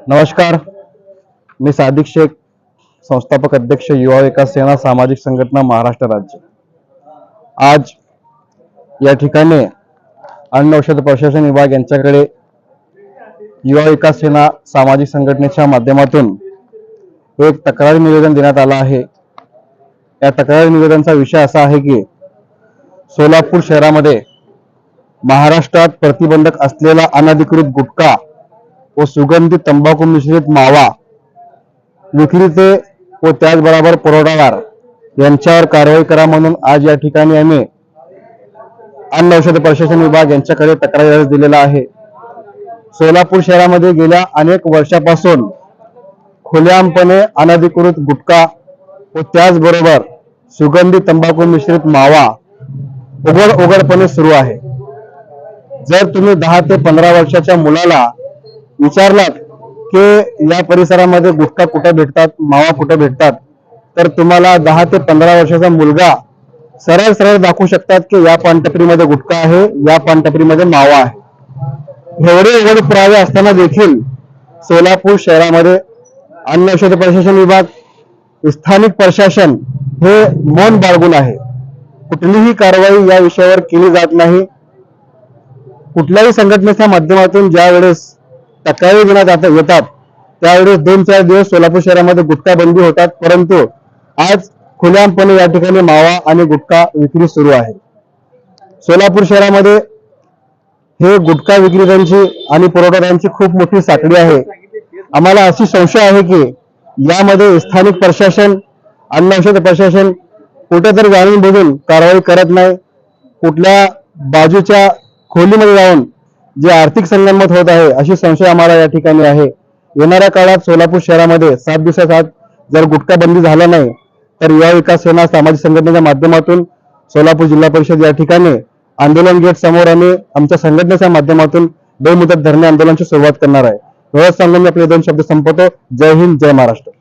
नमस्कार, मी सादिक शेख, संस्थापक अध्यक्ष युवा विकास सेना सामाजिक संघटना महाराष्ट्र राज्य। आज या ठिकाणी अन्न औषध प्रशासन विभाग यांच्याकडे युवा विकास सेना सामाजिक संघटनेच्या माध्यमातून एक तक्रार निवेदन देण्यात आला आहे। या तक्रार निवेदनाचा विषय असा आहे की सोलापूर शहरामध्ये महाराष्ट्रात प्रतिबंधक असलेला अनधिकृत गुटखा व सुगंधी तंबाखू मिश्रित मावा विक्रेते व त्याचबरोबर पुरवठादार यांच्यावर कारवाई करा म्हणून आज या ठिकाणी आम्ही अन्न औषध प्रशासन विभाग यांच्याकडे तक्रार अर्ज दिलेला आहे। सोलापूर शहरामध्ये गेल्या अनेक वर्षापासून खुलेआमपणे अनधिकृत गुटखा व त्याचबरोबर सुगंधी तंबाखू मिश्रित मावा उघडपणे सुरू आहे। जर तुम्ही 10 ते 15 वर्षाच्या मुलाला विचारलात की या परिसरामध्ये गुटखा कुठे भेटतात, मावा कुठे भेटतात, तर तुम्हाला 10 ते 15 वर्षाचा मुलगा सरळ दाखवू शकतात की या पानटपरीमध्ये गुटखा आहे, या पानटपरीमध्ये मावा आहे। एवढे उघड पुरावे असताना देखील सोलापूर शहरामध्ये अन्न औषध प्रशासन विभाग, स्थानिक प्रशासन हे मौन बाळगून आहे। कुठलीही कारवाई या विषयावर केली जात नाही। कुठल्याही संघटनेच्या माध्यमातून ज्या वेळेस तक्रारी देण्यात येतात त्यावेळेस 2-4 दिवस सोलापूर शहरामध्ये गुटखा बंदी होतात, परंतु आज खुलेआमपणे या ठिकाणी मावा आणि गुटखा विक्री सुरू आहे। सोलापूर शहरामध्ये हे गुटखा विक्रेत्यांची आणि पुरवठादारांची खूप मोठी साखळी आहे। आम्हाला अशी संशय आहे की यामध्ये स्थानिक प्रशासन, अन्न औषध प्रशासन कुठेतरी जाणून बुजून कारवाई करत नाही। कुठल्या बाजूच्या खोलीमध्ये जाऊन जे आर्थिक संगनमत होत आहे अशी संशय आम्हाला या ठिकाणी आहे। येणाऱ्या काळात सोलापूर शहरामध्ये 7 दिवसात जर गुटखा बंदी झाला नाही तर युवा विकास सेना सामाजिक संघटनेच्या माध्यमातून सोलापूर जिल्हा परिषद या ठिकाणी आंदोलन गेट समोर आम्ही आमच्या संघटनेच्या माध्यमातून बेमुदत धरणे आंदोलनाची सुरुवात करणार आहे। एवढंच सांगून मी आपले 2 शब्द संपवतो। जय हिंद, जय महाराष्ट्र।